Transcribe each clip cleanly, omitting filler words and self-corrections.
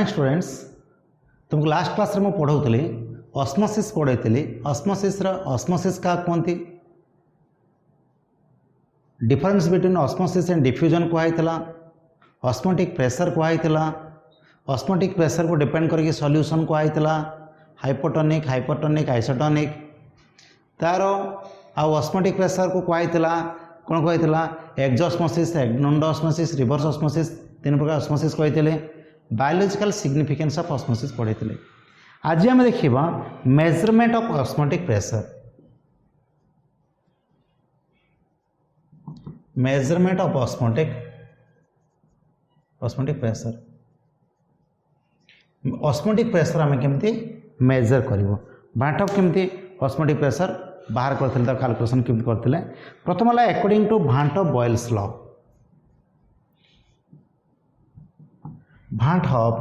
Morning students, तुमको last class में पढ़ाऊली osmosis पढ़ाई। ऑस्मोसिस क्या कहती, difference between osmosis and diffusion कहला, ऑस्मोटिक प्रेशर कहला, ऑस्मोटिक प्रेशर को डिपेंड करके सॉल्यूशन कहला, हाइपोटोनिक हाइपोटोनिक आइसोटोनिक तार आ ऑस्मोटिक प्रेशर को कहला कौन कहला एक्सोस्मोसिस, एंडोस्मोसिस, रिवर्स ऑस्मोसिस, तीन प्रकार ऑस्मोसिस कहते। बायोलॉजिकल सिग्निफिकेंस ऑफ ऑस्मोसिस पढ़ाई। आज आम देखा measurement of osmotic pressure. Measurement of osmotic pressure, osmotic pressure आम केमती मेजर करिवो, भांटप केमती ऑस्मोटिक प्रेशर बाहर करथिले, तो कैलकुलेशन केमती करथिले। प्रथम है according to भांटप Boyle's law. Van't Hoff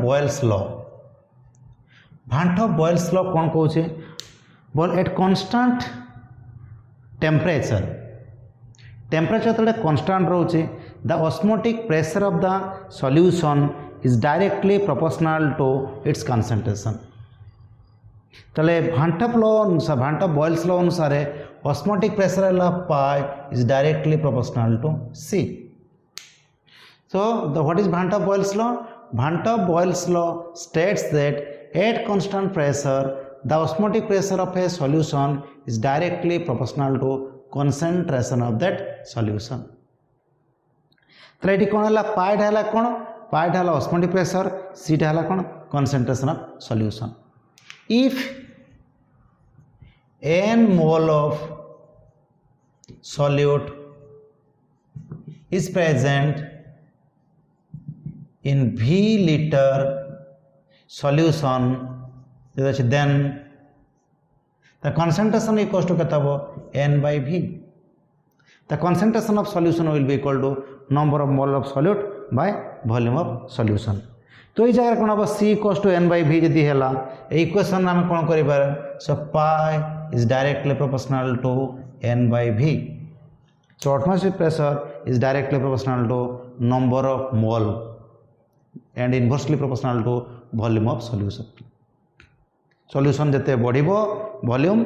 Boyle's law, Van't Hoff Boyle's law कौन कहूचे बोल एट कांस्टेंट टेम्परेचर तले कांस्टेंट रोचे the osmotic pressure of the solution is directly proportional to its concentration. तले भांटप लॉ अनुसार, भांटप बॉयल्स लॉ अनुसार osmotic pressure pi is directly proportional to c. So what is Bhantoff Boyle's law? Bhantoff Boyle's law states that at constant pressure the osmotic pressure of a solution is directly proportional to concentration of that solution. तो ये कौन है पाइट है कौन, पाइट है osmotic pressure, seat है कौन concentration of solution. If n mole of solute is present in V liter solution, then the concentration equals to n by V. The concentration of solution will be equal to number of mole of solute by volume of solution. तो ये जगह कौन हम C equals to n by V जदि है equation आम कौन कर, so pi is directly proportional to n by V. So atmospheric pressure is directly proportional to number of mole and inversely proportional to volume of solution. Solution जते बढ़िबो volume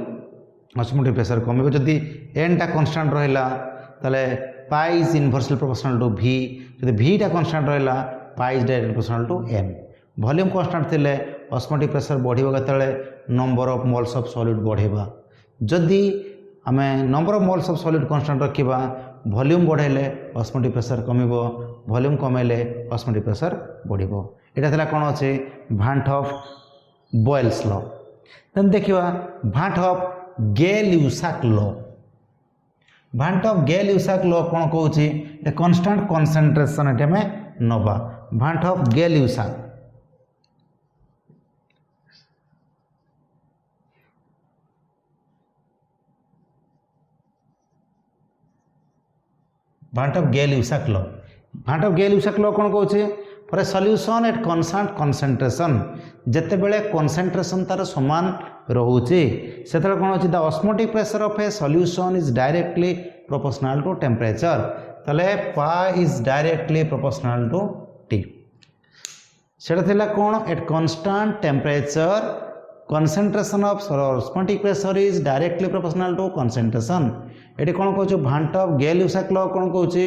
osmotic pressure कमिबो। जदि n टा constant रहिला तले pi is inversely proportional to v, जदि v टा constant रहिला pi is directly proportional to m। Volume constant थिले ऑस्मोटिक प्रेशर बढ़िबो केतले number of moles of solid बढ़ेबा। जदि आमे number of moles of solid constant रखिबा, वॉल्यूम बढ़ेले ऑस्मोटिक प्रेशर कमिबो, वॉल्यूम कमेले ऑस्मोटिक प्रेशर बढ़िबो। एटा थला कोन अछि भांटप बॉयल्स लॉ। देन देखिबा Van't Hoff Gay Lussac law. Van't Hoff Gay Lussac law कोन कहूछि ए कांस्टेंट कंसंट्रेशन एटे में नबा। भांटप गेल-ल्यूसाक भांटप Gay Lussac law. Van't Hoff Gay Lussac law कौन कहूचे for a solution at constant concentration, जेते बेले कंसंट्रेशन तार समान रहूचे सेतले कौन होची the osmotic pressure of a solution is directly proportional to temperature. तले pi is directly proportional to T. सेटा थिला कौन at constant temperature concentration of osmotic pressure is directly proportional to concentration. एटी कौन कहूँ भांटप गेल-ल्यूसाक लॉ कौन कहूँ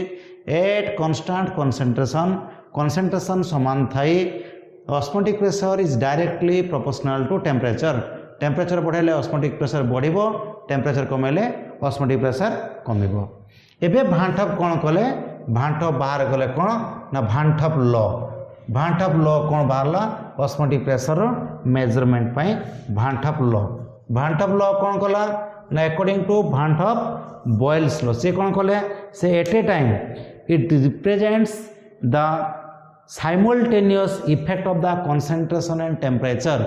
at constant concentration, concentration समान थाई osmotic pressure is directly proportional to temperature. Temperature बढ़ाइले ऑस्मोटिक प्रेशर बढ़िबो, टेम्परेचर कमेले ऑस्मोटिक प्रेशर कमिबो। एबे भांटप कौन कले, भांटप बाहर कले कौन ना भांटप लॉ। भांटप लॉ कौन बाहरला ऑस्मोटिक प्रेशर मेजरमेंट पाई भांटप लॉ। भांटप लॉ कौन कला ना अकॉर्डिंग टू भांटप बॉयल्स लॉ से कौन कले से at a time it represents the simultaneous effect of the concentration and temperature.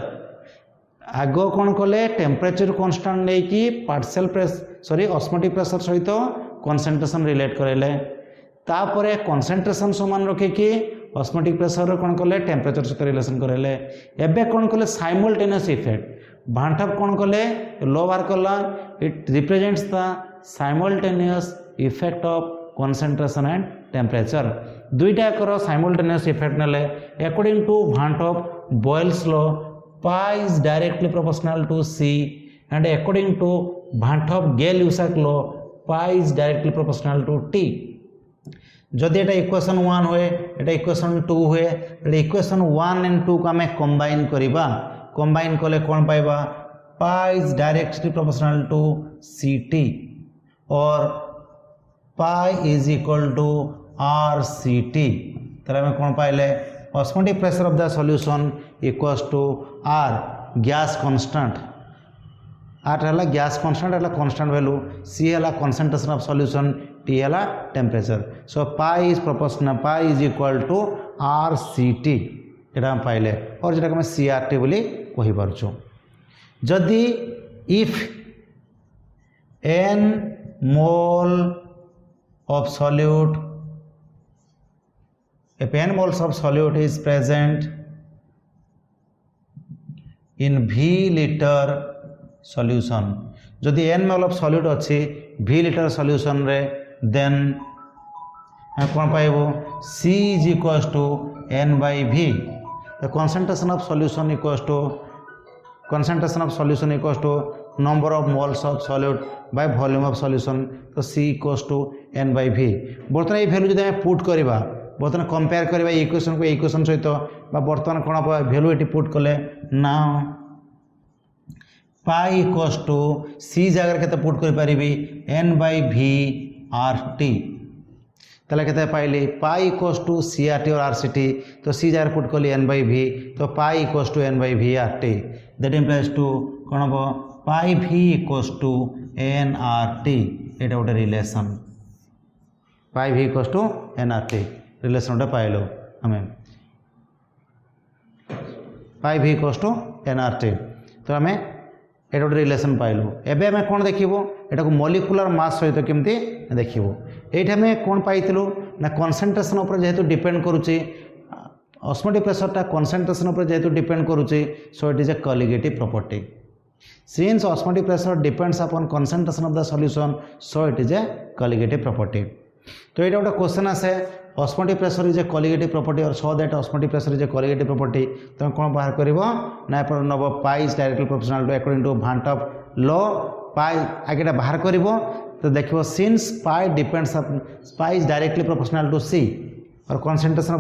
आग कौन कले टेम्परेचर कांस्टेंट नहीं कि पार्शियल प्रेशर ऑस्मोटिक प्रेशर सहित कंसंट्रेशन रिलेट करेले, तापरे कंसंट्रेशन समान रखिकी ऑस्मोटिक प्रेशर कौन कले टेम्परेचर सहित रिलेशन करेले। एबे कौन कले साइमल्टेनियस इफेक्ट भांटप कौन कले लो बार कला it represents the simultaneous effect of concentration and temperature दुईटा कर simultaneous effect नेले according to Van't Hoff Boyle's law pi is directly proportional to C and according to Van't Hoff Gay-Lussac law pi is directly proportional to T जदि एटा equation 1 हुए एटा equation 2 हुए एटा equation 1 and 2 को हमें combine करिबा combine कले कोन पाइबा pi is directly proportional to ct और pi is equal to rct तले हमें कोन पाइले osmotic pressure of the solution equals to r gas constant आठ है गैस कांस्टेंट है कांस्टेंट वैल्यू सी है कंसंट्रेशन ऑफ सॉल्यूशन टी है temperature so pi is proportional pi is equal to rct एटा हम पाइले और जेटा हम crt बोली कहि परछु जदि if n mole of solute if n moles of solute is present in v liter solution जदि n मोल ऑफ सॉल्यूट अच्छी v लिटर सॉल्यूशन रे देन हम कौन पाइबो c is equals to n by v the concentration of solution equals to number of moles of solute by volume of solution तो c equals to n by v बर्तमान ये value जदि हम put करबा बर्तमान कंपेयर करबा equation को equation सहित बा बर्तमान कोन वैल्यू एटी पुट कले ना पाई इक्वल्स टू सी जगह केते पुट कर पारिबी n बाय v rt तले केते पाइली पाई इक्वल्स टू crt और rct तो सी जगह पुट कली n बाय v तो pi equals to n by v rt that implies to कोन हो pi v equals to nrt एटा गोटे relation pi v equals to nrt relation पाइल हमें pi v equals to nrt तो हमें ये गोटे रिलेशन पाइलु एबे हमें कौन देखिबो एटा को मॉलिक्यूलर मास सहित केमती देखिबो एठी हमें कौन पाइतिलु ना कंसंट्रेशन ऊपर जेहेतु डिपेंड करूची ऑस्मोटिक प्रेशरटा कंसंट्रेशन ऊपर जेहेतु डिपेंड करूची so it is a colligative property since osmotic pressure depends upon concentration of the solution so it is a colligative property तो ये गोटे क्वेश्चन आसे osmotic pressure is a colligative property और so that osmotic pressure is a colligative property तो कौन बाहर करिवो ना पर नब pi is directly proportional to according to van't Hoff law pi आगेटा बाहर करिवो तो देखिवो since pi depends pi is directly proportional to C और कंसंट्रेशन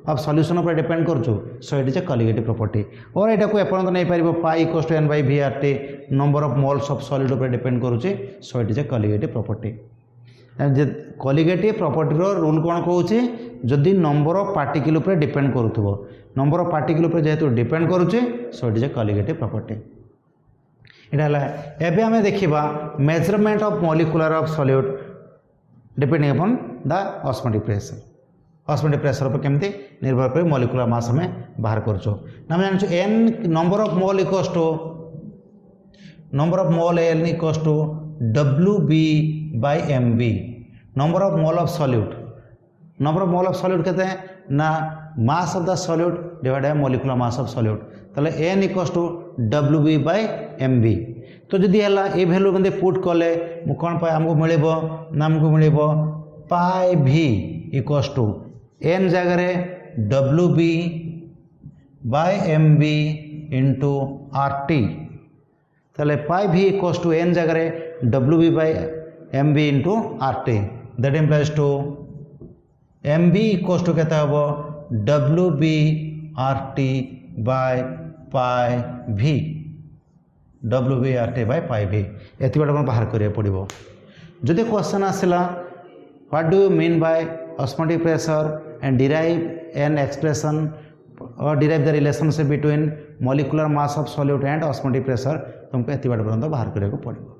ऑफ सॉल्यूशन ऊपर डिपेंड करछु so it is a colligative property और एटा को एपर्यंत नहीं पारिबो pi equals to n by v rt number of moles of solid ऊपर डिपेंड करूची so it is a colligative property colligative property रो रूल कौन कहूँ जदि नंबर ऑफ पार्टिकल ऊपर डिपेंड करूथबो नंबर ऑफ पार्टिकल ऊपर जेहेतु डिपेंड करूचे so it is a colligative property इटा हला एबे हमें देखिबा measurement of molecular of solute depending upon the osmotic pressure पर केमती निर्भर कर मॉलिक्यूलर मास हमें बाहर करछो ना हम जानछु n number of mole equals to number of mole n equals to wb by mv number of mole of solute कहते हैं ना mass of the solute divide by molecular mass of solute तले n equals to wb by mv तो जदि हला ए value बंदे put कले कोन पाए हमको मिलेबो ना हमको मिलेबो पाई v इक्वल्स टू n जगह रे wb by mv into rt तले पाई v इक्वल्स टू n जगह रे wb by mv into rt that implies to mv equals to कहता है wb rt by pi v wb rt by pi v एति बार बाहर करिया पड़िबो जदि क्वेश्चन आसिला what do you mean by osmotic pressure and derive an expression और derive the relationship between molecular mass of solute and osmotic pressure तुमको एति बार पर्यंत बाहर करिया पड़िबो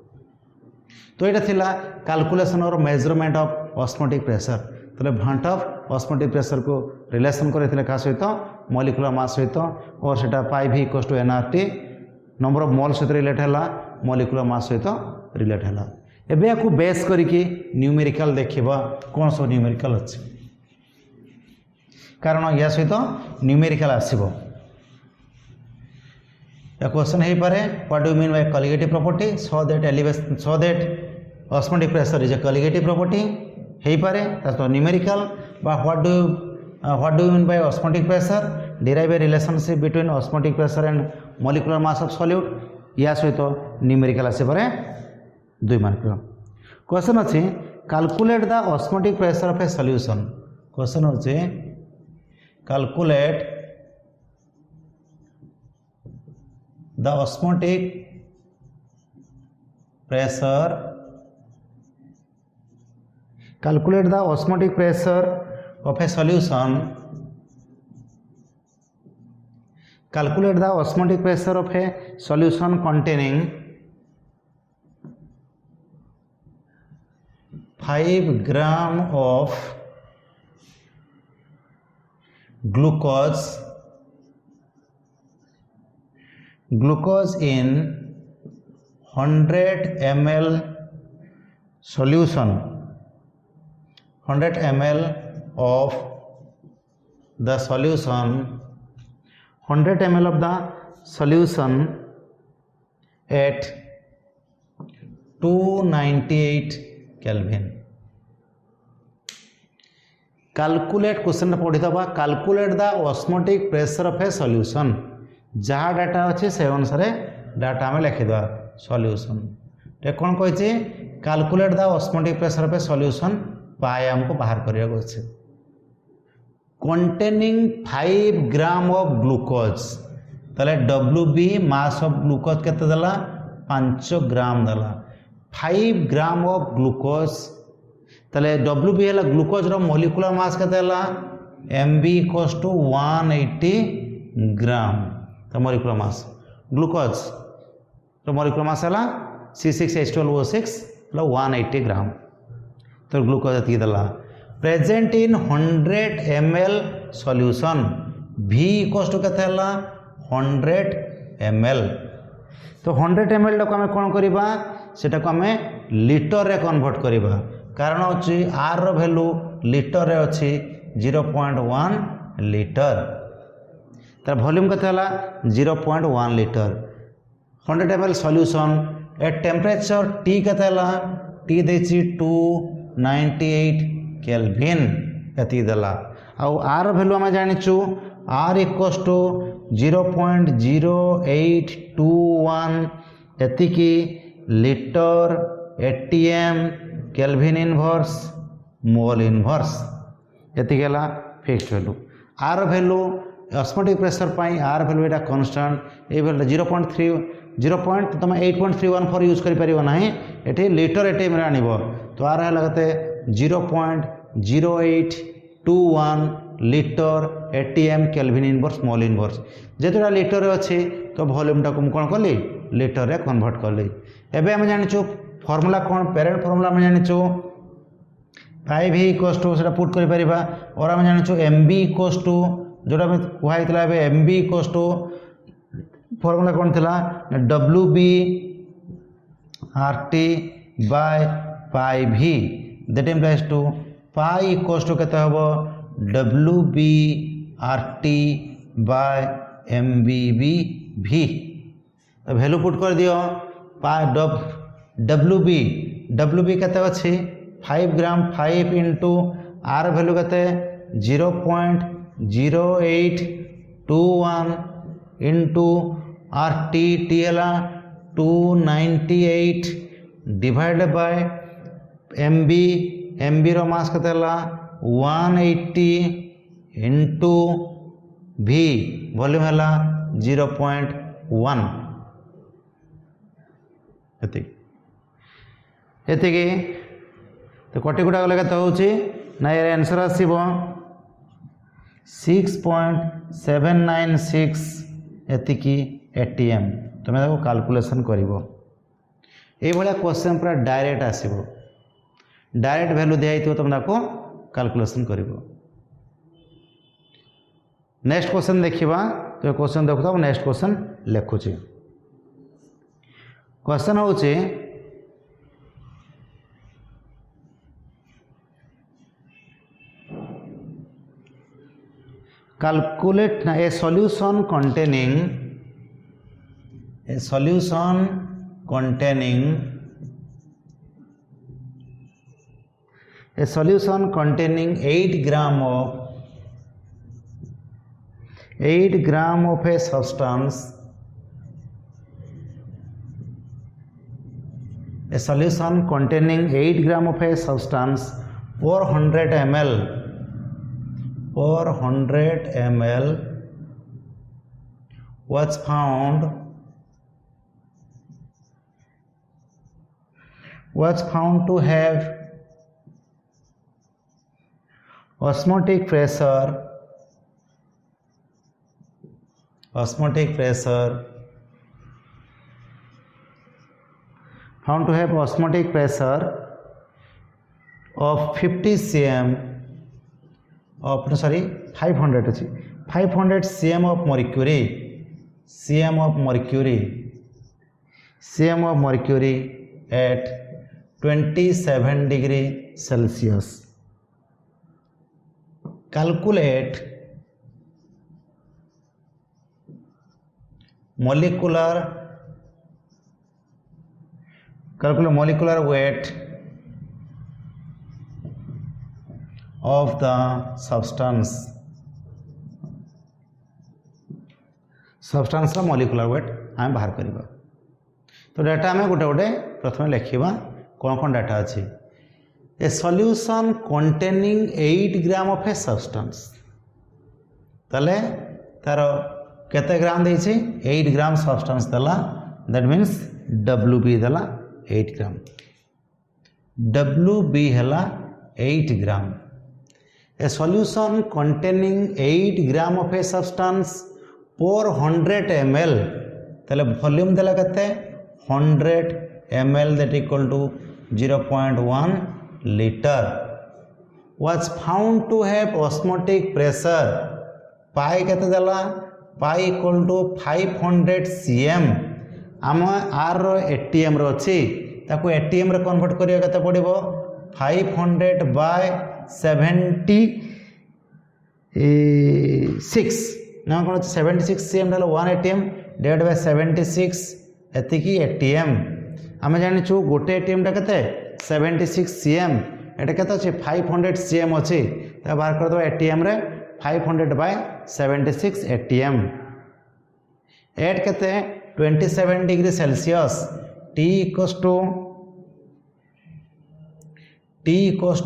तो यहाँ थिला कैलकुलेशन और मेजरमेंट ऑफ ऑस्मोटिक प्रेशर तो भांट ऑफ ऑस्मोटिक प्रेशर को रिलेशन करते क्या सहित मॉलिक्यूलर मास सहित और सेटा pi v equals to nrt number of mole सहित रिलेट है मॉलिक्यूलर मास सहित रिलेट है एबे याकू बेस करिकी न्यूमेरिकल देखिबा कौन सब न्यूमेरिकल अच्छे कारण या सहित न्यूमेरिकल आसीबो या क्वेश्चन है पारे what do mean by colligative property so that osmotic pressure is a colligative property हो पारे तो numerical what do you mean by osmotic pressure derive a relationship between osmotic pressure and molecular mass of solute या सहित numerical आसे पारे 2 mark question अच्छी calculate the osmotic pressure of a solution question होचे calculate the osmotic pressure calculate the osmotic pressure of a solution calculate the osmotic pressure of a solution containing 5 gram of glucose in 100 ml solution 100 ml of the solution 100 ml of the solution at 298 Kelvin calculate question पढ़ी दबा calculate the osmotic pressure of a solution जहाँ data अच्छे से अनुसार data आम लिखिदा solution टे कौन कही calculate the osmotic pressure of a solution पाए हमको बाहर करिया अच्छे कंटेनिंग 5 ग्राम ऑफ ग्लूकोज ताले WB मास ऑफ ग्लूकोज केते दला 5 ग्राम दला 5 ग्राम ऑफ ग्लूकोज ताले WB हैला ग्लूकोज रो मॉलिक्यूलर मास केते दला MB इक्वल्स टू 180 ग्राम तो मॉलिक्यूलर मास ग्लूकोज तो मॉलिक्यूलर मास हैला C6H12O6 मतलब 180 ग्राम तो ग्लूकोज एति दला present in 100 ml solution V equals to केते हला 100 ml तो 100 ml टाको आमे कोन करिबा सेटा को आमे लीटर रे कन्वर्ट करिबा कारण होची R रो वैल्यू लीटर रे अछि 0.1 लीटर तार वॉल्यूम केते हला 0.1 litre 100 ml solution at temperature T केते हला T देछि 298 केल्विन एति दला आउ आर वैल्यू आम जानिछु R इक्वल्स टू 0.0821 एतिकी litre ATM kelvin inverse mole inverse एतिकी हला fixed value R value osmotic pressure pi R value एटा कांस्टेंट ए वैल्यू 0.3 तुम 8.314 यूज कर पारिबो नाही एठी लीटर ATM रे आनिबो तो आर है लगते 0.0821 litre ATM kelvin inverse mole inverse जेतुरा लीटर अच्छी तो वॉल्यूम टाको कौन कली लीटर रे कन्वर्ट कली एबे हम जानिछु फॉर्मूला कौन पेरेंट फॉर्मूला हम जानिछु 5 इक्वल्स टू सेटा पुट करि परिबा और हम जानिछु MB इक्वल्स टू जोटा में कुहाइतला एबे MB इक्वल्स टू फॉर्मूला कौन थिला WB RT by pi V that implies to pi equals to केते हबो WB RT by MBB V तो वैल्यू पुट कर दियो पाई WB केते अछि 5 ग्राम 5 इंटू R वैल्यू केते 0.0821 इंटू RT T हला 298 डिवाइडेड बाय MB रो मास केते हला 180 इंटू V वॉल्यूम हला 0.1 एतिकी तो कटी गुड़ा गले केते होची ना यार आंसर आसीबो 6.796 एतिकी ATM तुम कैलकुलेशन करिवो ए भलिया क्वेश्चन पूरा डायरेक्ट आसीबो डायरेक्ट वैल्यू दिया हितो तुम ताको कैलकुलेशन करिवो नेक्स्ट क्वेश्चन देखिबा तो क्वेश्चन देखो नेक्स्ट क्वेश्चन लिखुची क्वेश्चन होची calculate a solution containing 5 A solution containing 8 gram of a substance. A solution containing 8 gram of a substance per 100 ml was found to have osmotic pressure found to have osmotic pressure of 50 cm of 500 cm of mercury at 27 degree Celsius. Calculate molecular weight of the substance molecular weight आम बाहर करवा। तो data आम गोटे गोटे प्रथम लिखा कौन कौन डाटा अच्छी। A solution containing 8 gram of a substance ताले तार केते ग्राम देछि 8 ग्राम सब्सटेंस दला दैट मीन्स WB दला 8 ग्राम WB हला 8 gram. A solution containing 8 gram of a substance per 100 ml ताले वॉल्यूम देला केते 100 ml that equal to 0.1 liter was found to have osmotic pressure pi केते देला pi equal to 500 cm आम are row ATM रो अछि ताको ATM रे convert करिया केते पड़िबो 500 बाय 76 ना कोन 76 cm डालो 1 एटीएम डिवाइड बाय 76 एतिकी एटीएम आम जानिछु गोटे एटीएम टा केते 76 cm एटा केते अछि 500 cm अछि ता बाहर कर दो एटीएम रे 500 बाय 76 एटीएम एट केते 27 degree Celsius T equals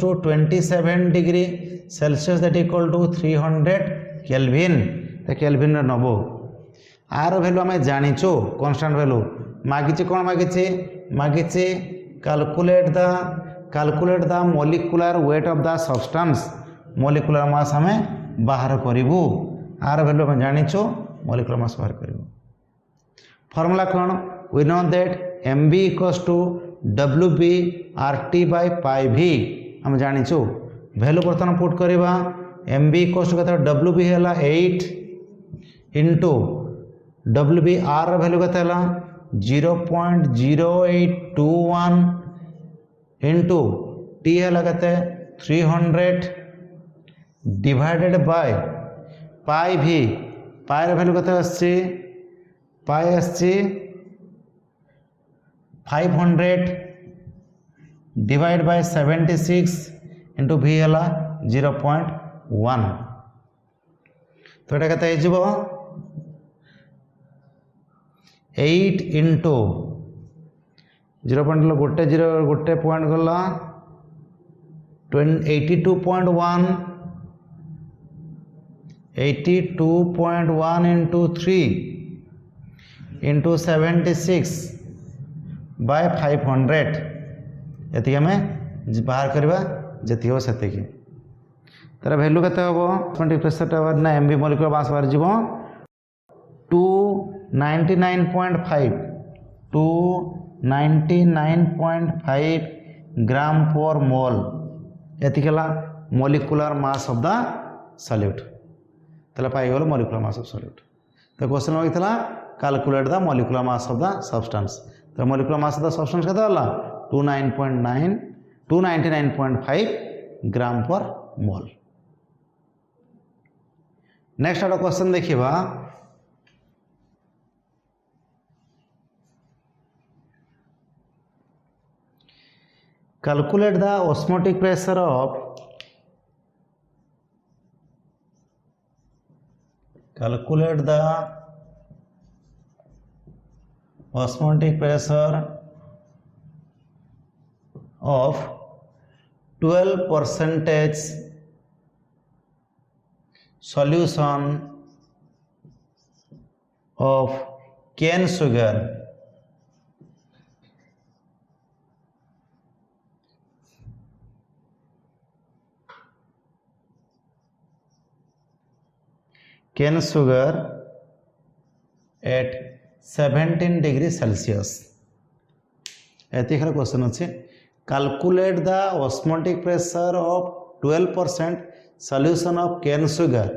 to 27 degree Celsius that equal to 300 kelvin तो केल्विन रे नबो आर वैल्यू आम जानिछु कांस्टेंट वैल्यू मागिछि कोन मागिछि calculate the molecular weight of the substance molecular mass हमें बाहर करिवु आर वैल्यू आम जानिछु मोलिकुलर मास बाहर करिवु। फॉर्मूला कौन we know that mb equals to wb rt by pi v हम जानिछु वैल्यू बर्तमान पुट करबा mb इक्वल्स टू केते wb हैला 8 इनटू wb r वैल्यू केते हैला 0.0821 इनटू t हैला केते 300 divided bye pi v pi value केते आछि पाई आछि 500 डिवाइड बाय 76 इंटू v हैला 0.1 तो एटा केते हिजबो 8 इंटू 0. गोटे पॉइंट गला 82.1 इंटू 3 इंटू 76 बाय 500 ये आम बाहर करवा जी हो से तार भैल्यू के ऑस्मोटिक प्रेशर ना एमबी मोलिकुलर मास बाहर जीव 299.5 ग्राम पर मोल ये molecular mass of the solute ताले पाइगल मोलिकुलर मास ऑफ सॉल्यूट। तो क्वेश्चन लगिता calculate the molecular mass of the substance तो molecular mass of the substance केते होला 299.5 ग्राम पर मोल। नेक्स्ट आरो क्वेश्चन देखिबा calculate the osmotic pressure of osmotic pressure of 12% solution of cane sugar at 17 degree Celsius. ऐति खरा question अच्छे calculate the osmotic pressure of 12% solution of cane sugar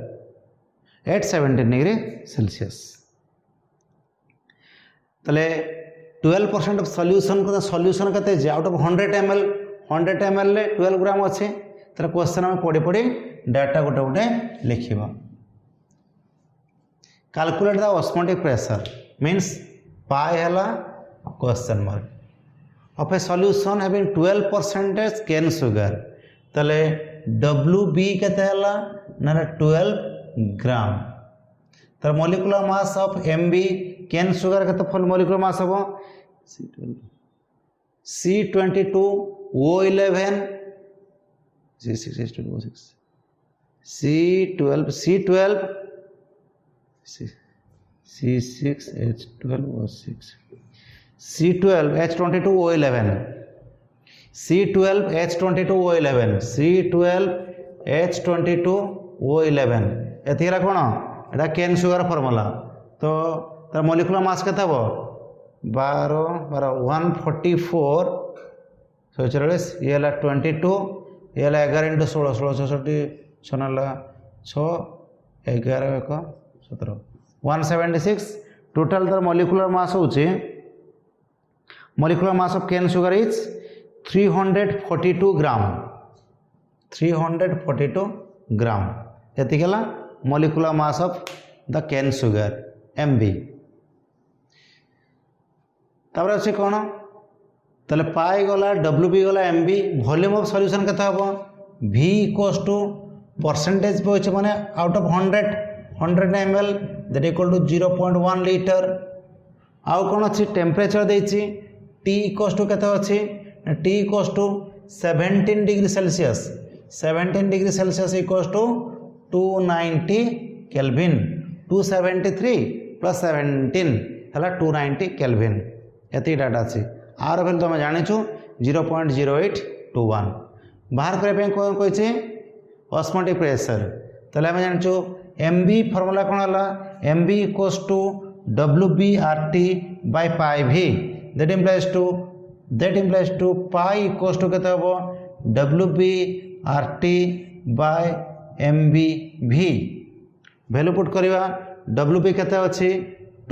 at 17 degree Celsius. तले 12% of solution को solution केते जे out of 100 ml ले 12 ग्राम अच्छे तर question में पढ़ी पढ़ी डाटा गोटे गोटे लिखिबा. Calculate the osmotic pressure means pi है question mark of a solution having 12% cane sugar तले WB केते हला ना 12 ग्राम तर molecular mass of MB cane sugar केते फुल मोलिकुलर मास हो C22O11 C12 C6H12O6 C12H22O11 C12H22O11 C12H22O11 एतिरा कौन एटा केन सुगर फॉर्मूला तो तार मोलिकुलर मास केते हबो 144 144 ये हला 22 ये हला 11 × 16 16 64 6 6 11 1 17 176 टोटल तार मोलिकुलर मास होची molecular mass of cane sugar is 342 gram 342 gram एतिकला molecular mass of the cane sugar MB. तापर अछि कोन तले पाई गला WB गला MB वॉल्यूम ऑफ सॉल्यूशन केता हबो V इक्वल्स टू परसेंटेज पे होछ माने out of 100 ml that equal to 0.1 litre. आउ कोन अछि टेम्परेचर देछि T इक्वल्स टू केते अछि T equals to 17 degree Celsius 17 degree Celsius equals to 290 kelvin 273 plus 17 हला 290 केल्विन एति डाटा अछि. आर वैल्यू तुम जानिछु 0.0821 बाहर करे पे कोन कहै ऑस्मोटिक प्रेशर तले हम जानिछु MB फार्मूला कोन हला MB equals to WBRT by pi V that implies to pi equals to केते हबो WBRT by MBV value put करिवा WB केते अछि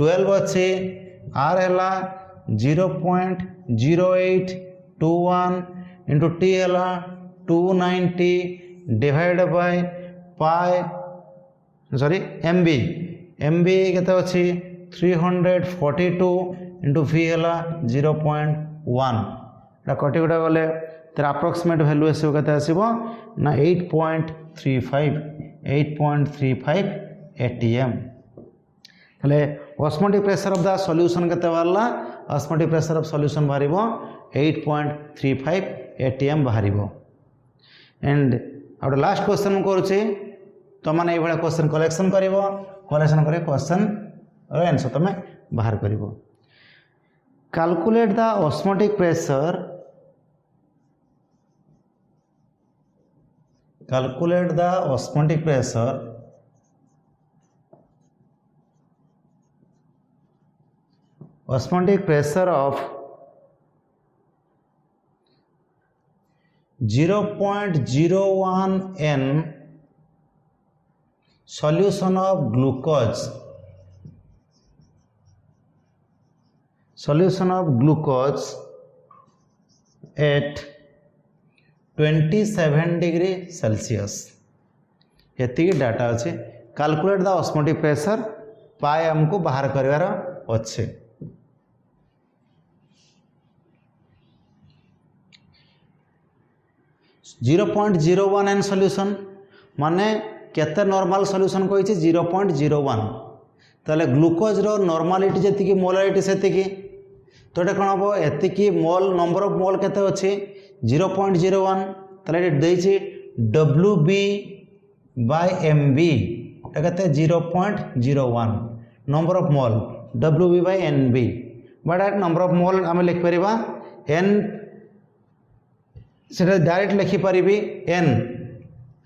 12 अछि R हला 0.0821 into T हला 290 divided by pi sorry MB केते अछि 342 इंटू V है 0.1 कटी गुटा गले तर अप्रोक्सीमेट वैल्यू आसो केते आसीबो ना 8.35 ATM. तले osmotic pressure of the solution केते बारला ऑस्मोटिक प्रेशर ऑफ सॉल्यूशन बाहरिबो 8.35 ATM बाहरिबो. एंड आउट लास्ट क्वेश्चन करूची तो माने ए बडा क्वेश्चन कलेक्शन करिवो कलेक्शन करे क्वेश्चन रो आंसर तमे बाहर करिवो. Calculate the osmotic pressure. Calculate the osmotic pressure of 0.01 N solution of glucose at 27 degree Celsius एति डाटा अच्छे. कैलकुलेट द ऑस्मोटिक प्रेशर पाए हमको बाहर करिवार अच्छे. 0.01 एन सॉल्यूशन माने केते नॉर्मल सॉल्यूशन कहिछि 0.01 ताले ग्लूकोज रो नॉर्मलिटी जति मोलारिटी सेति तो ये कौन हम एति मोल नंबर ऑफ मोल केते अच्छे 0.01 ताले देछि WB बाय MB कहते 0.01 number of mole WB by NB but number of mole आम लिखिपर N से डायरेक्ट लिखिपारि N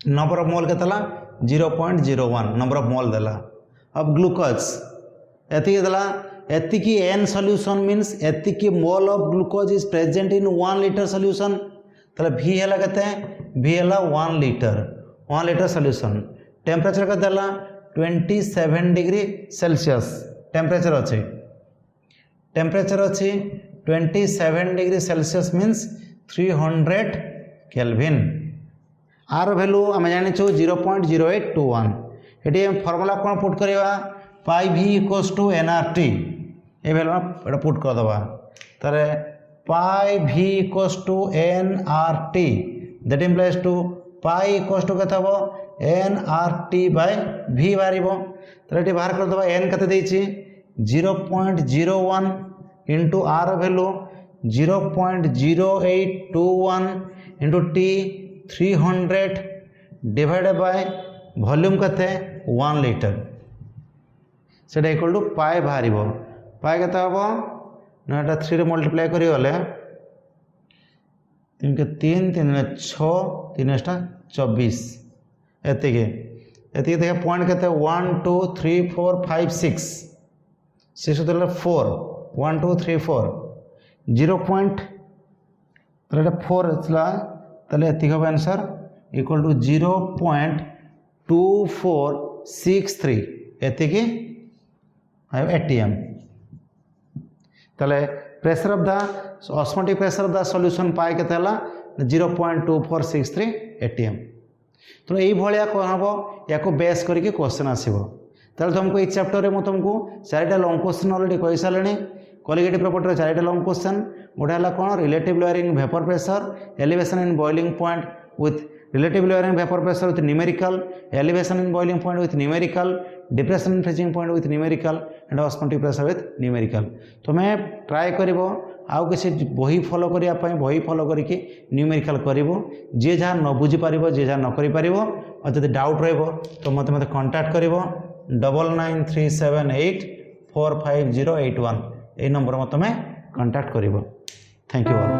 नंबर ऑफ मोल केतला 0.01 नंबर ऑफ मोल देला। अब ग्लूकोज एति देला एतिकी N सॉल्यूशन मीन्स एतिकी mole of glucose is present in 1 litre solution ताले V हैला केते V हैला 1 लीटर सॉल्यूशन। टेम्परेचर केते देला 27 डिग्री सेल्सियस टेम्परेचर अच्छी 27 degree Celsius means 300 kelvin. R value आम जाचु 0.0821 ये फर्मुला कौन पुट करवा पाई V इक्वल्स टू nRT ये वैल्यू पुट करदे तारे पाई V equals to nRT that implies to pi equals to केते हबो nRT बाय V बाहर तारे बाहर करदे n केते देछि 0.01 into R value 0.0821 into T 300 divided by volume केते 1 लीटर से इक्वल टू पाए बाहर पाए केते हम ना 3 रे मल्टीप्लाई करी गले 3 के 3 3 6 3 24 एतिके देखे पॉइंट केते 1 2 3 4 5 6 6 4 1 2 3 4 0.4 ताले एतिक हम आंसर इक्वल टू 0.2463 एतिकी ATM ताले pressure of the osmotic pressure of the solution पाए केते हला 0.2463 ATM। तो यही भाया कौन हम या बेस करके क्वेश्चन आसो ताले तुमको ये चैप्टर में तुमको 4टा लॉन्ग क्वेश्चन ऑलरेडी कही सारे कोलिगेटिव प्रॉपर्टी 4टा लॉन्ग क्वेश्चन गोटे है कौन relative lowering vapour pressure elevation in boiling point with relative lowering vapour pressure with numerical elevation in boiling point with numerical depression in freezing point with numerical and osmotic pressure with numerical. तुम्हें try कर आउ किसी बही follow करने बही follow करके numerical करिवो जे जहाँ न बुझी पार जे जहाँ न करि पारिबो और जब डाउट रहिबो तो मत कांटेक्ट करिवो 9937845081 ये नंबर में तुम्हें कांटेक्ट करिवो। Thank you all.